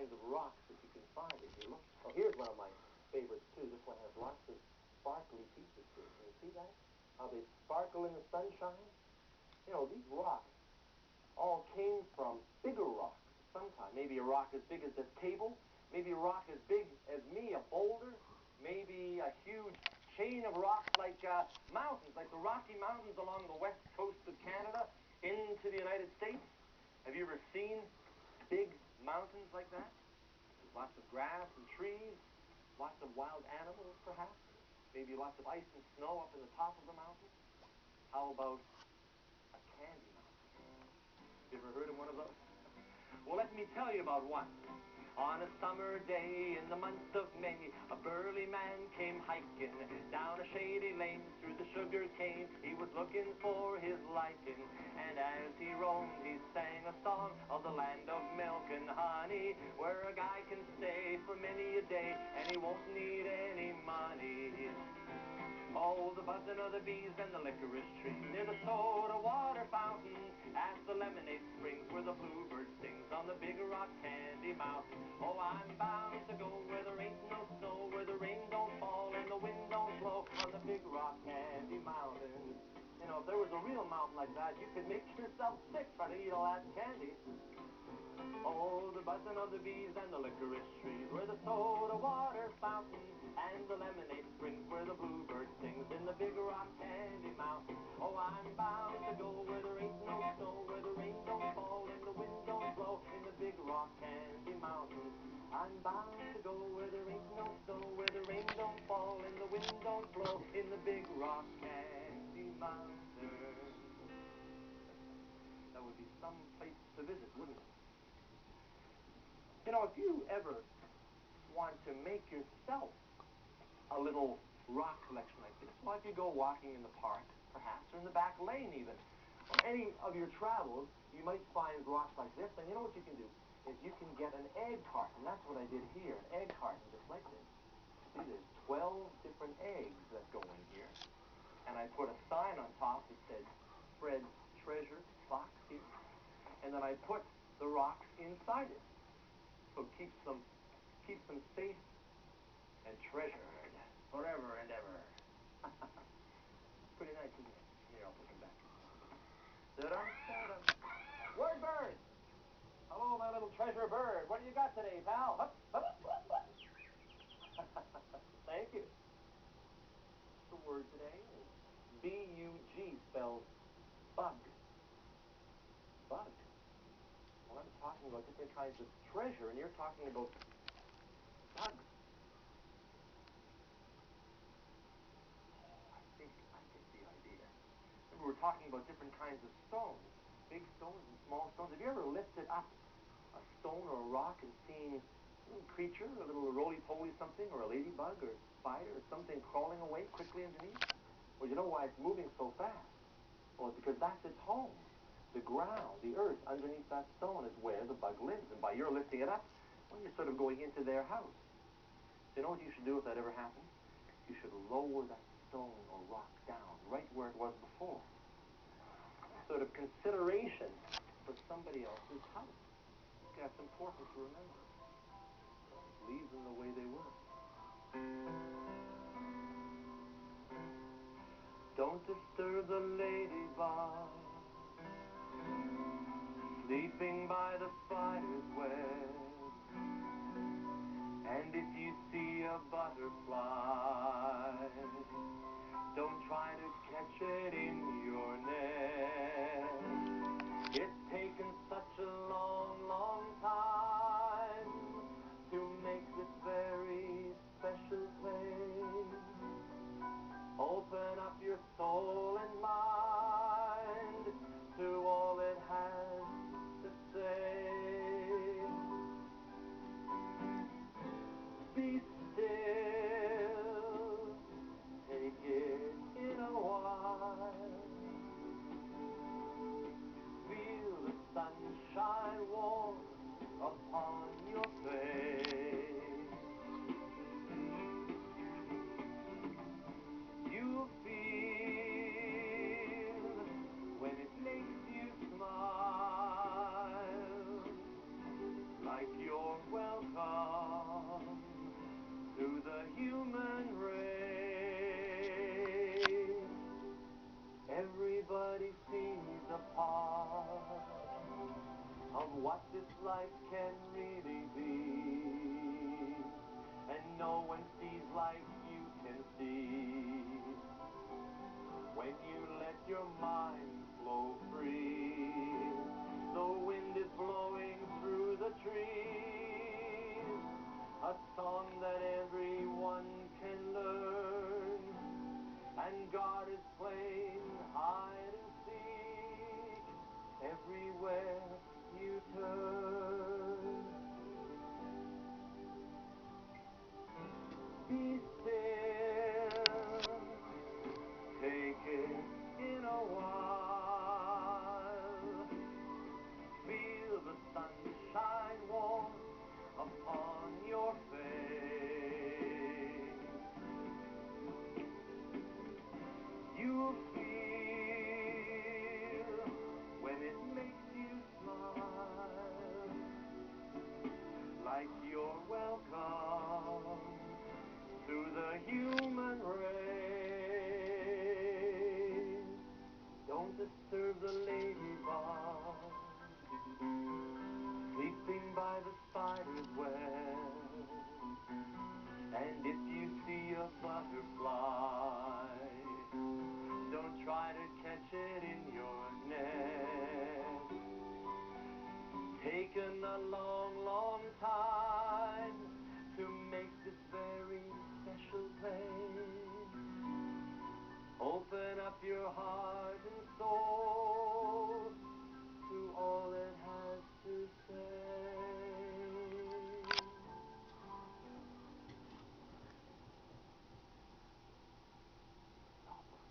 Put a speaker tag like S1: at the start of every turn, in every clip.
S1: kinds of rocks that you can find if you look. Oh, here's one of my favorites, too. This one has lots of sparkly pieces to it. Can you see that? How they sparkle in the sunshine? You know, these rocks all came from bigger rocks sometime. Maybe a rock as big as this table. Maybe a rock as big as me, a boulder. Maybe a huge chain of rocks like mountains, like the Rocky Mountains along the west coast of Canada into the United States. Have you ever seen big mountains like that? There's lots of grass and trees, lots of wild animals, perhaps. Maybe lots of ice and snow up in the top of the mountain. How about a candy mountain? You ever heard of one of those? Well, let me tell you about one. On a summer day in the month of May, a burly man came hiking down a shady lane through the sugar cane. He was looking for his liking, and as he roamed, he sang a song of the land of milk and honey, where a guy can stay for many a day, and he won't need any money. Oh, the buzzing of the bees and the licorice tree, near the soda water fountain, at the lemonade springs where the bluebird sings on the big rock candy mountain. Oh, I'm bound to go where there ain't no snow, where the rain don't fall and the wind don't blow, on the big rock candy mountain. You know, if there was a real mountain like that, you could make yourself sick trying to eat all that candy. Oh, the buzzing of the bees and the licorice trees, where the soda water fountain, and the lemonade springs where the bluebird sings in the big rock candy mountain. Oh, I'm bound to go where there ain't no snow, where the rain don't fall and the wind don't blow, in the big rock candy mountain. I'm bound to go where there ain't no snow, where the rain don't fall and the wind don't blow, in the big rock candy mountain. That would be some place to visit, wouldn't it? You know, if you ever want to make yourself a little rock collection like this, why don't you go walking in the park, perhaps, or in the back lane even, or any of your travels, you might find rocks like this, and you know what you can do, is you can get an egg carton, and that's what I did here, an egg carton just like this. See, there's 12 different eggs that go in here, and I put a sign on top that said, Fred's Treasure Box here, and then I put the rocks inside it. So keeps them safe and treasured forever and ever. Pretty nice, isn't it? Here, I'll put them back. Da-dum. Word bird! Hello, my little treasure bird. What do you got today, pal? Hup, hup, hup, hup. Thank you. The word today is B-U-G, spells bug. Bug. Well, I'm talking about different kinds of treasure, and you're talking about bugs. Oh, I think the idea. Remember, we're talking about different kinds of stones, big stones and small stones. Have you ever lifted up a stone or a rock and seen a little creature, a little roly-poly something, or a ladybug or a spider or something crawling away quickly underneath? Well, you know why it's moving so fast? Well, it's because that's its home. The ground, the earth underneath that stone is where the bug lives. And by your lifting it up, well, you're sort of going into their house. So you know what you should do if that ever happens? You should lower that stone or rock down right where it was before. Sort of consideration for somebody else's house. That's important to remember. Leave them the way they were. Don't disturb the ladybug sleeping by the spider's web. And if you see a butterfly, don't try to catch it in your net. It's taken such a long, long time to make this very special place. Open up your soul and mind to all it has to say. Be still, take it in a while. you're welcome to the human race. Everybody sees a part of what this life can really be, and no one sees like you can see. When you let your mind flow free, the wind is blowing through the trees, a song that everyone can learn, and God is playing hide and seek everywhere you turn. Be still, take it in a while, feel the sunshine warm upon your face. You'll feel when it makes you smile, like you're welcome to the human race. Don't disturb the ladybug sleeping by the spider's web. And if you see a butterfly, don't try to catch it in your net. Taken a long, long time to make this very special place. Open up your heart and soul to all it has to say.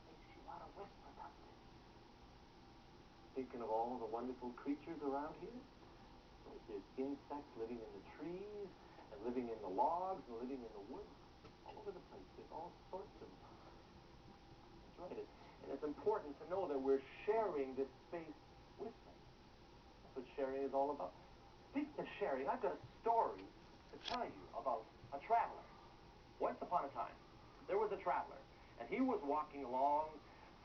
S1: Makes you want to whisper, doesn't it? Thinking of all the wonderful creatures around here? There's insects living in the trees, and living in the logs, and living in the woods. All over the place. There's all sorts of them. That's right. And it's important to know that we're sharing this space with them. That's what sharing is all about. Speaking of sharing, I've got a story to tell you about a traveler. Once upon a time, there was a traveler, and he was walking along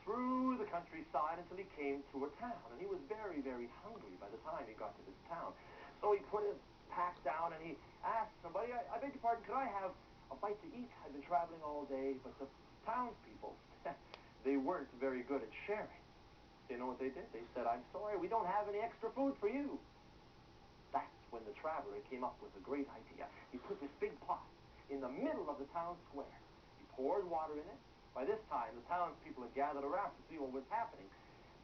S1: through the countryside until he came to a town. And he was very, very hungry by the time he got to this town. So he put his pack down and he asked somebody, I beg your pardon, could I have a bite to eat? I've been traveling all day. But the townspeople, they weren't very good at sharing. You know what they did? They said, I'm sorry, we don't have any extra food for you. That's when the traveler came up with a great idea. He put this big pot in the middle of the town square. He poured water in it. By this time, the townspeople had gathered around to see what was happening.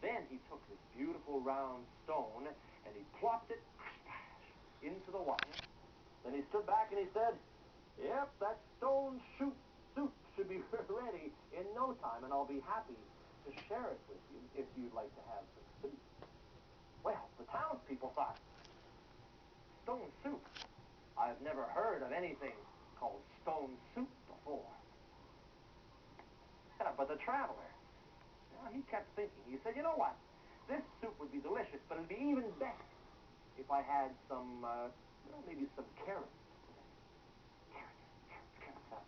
S1: Then he took this beautiful round stone and he plopped it into the water. Then he stood back and he said, yep, that stone soup should be ready in no time, and I'll be happy to share it with you if you'd like to have some soup. Well, the townspeople thought, stone soup? I've never heard of anything called stone soup before. But the traveler, well, he kept thinking. He said, you know what? This soup would be delicious, but it'd be even better if I had some, maybe some carrots. Carrots.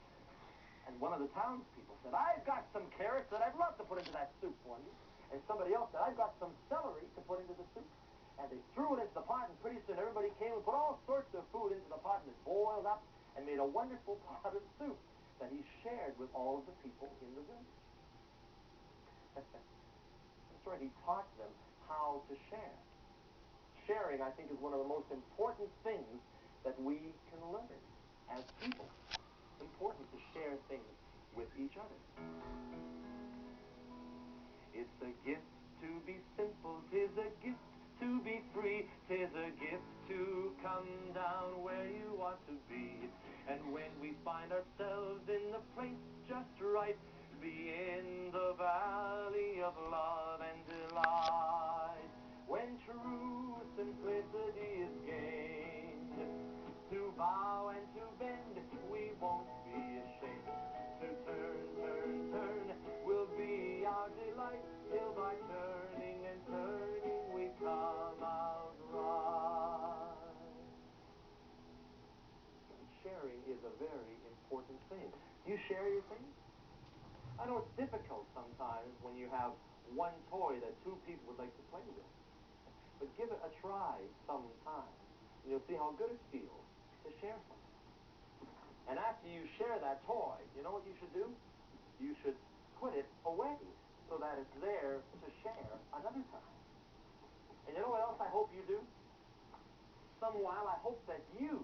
S1: And one of the townspeople said, I've got some carrots that I'd love to put into that soup for you. And somebody else said, I've got some celery to put into the soup. And they threw it into the pot, and pretty soon everybody came and put all sorts of food into the pot, and it boiled up and made a wonderful pot of soup that he shared with all of the people in the village. That's right, he taught them how to share. Sharing, I think, is one of the most important things that we can learn as people. Important to share things with each other. It's a gift to be simple, 'tis a gift to be free, 'tis a gift to come down where you want to be. And when we find ourselves in the place just right, be in the valley of love and delight, when true simplicity is gained, to bow and to bend we won't be ashamed. To turn will be our delight, till by turning and turning we come out right. sharing is a very important thing. Do you share your things? I know it's difficult sometimes when you have one toy that two people would like to play with. But give it a try sometime, and you'll see how good it feels to share something. And after you share that toy, you know what you should do? You should put it away so that it's there to share another time. And you know what else I hope you do? Some while I hope that you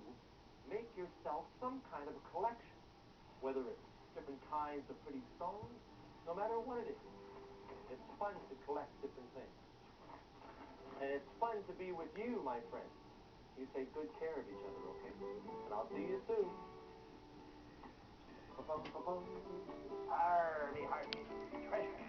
S1: make yourself some kind of a collection, whether it's different kinds of pretty stones, no matter what it is. It's fun to collect different things. And it's fun to be with you, my friend. You take good care of each other, okay? And I'll see you soon. Army heart, treasure.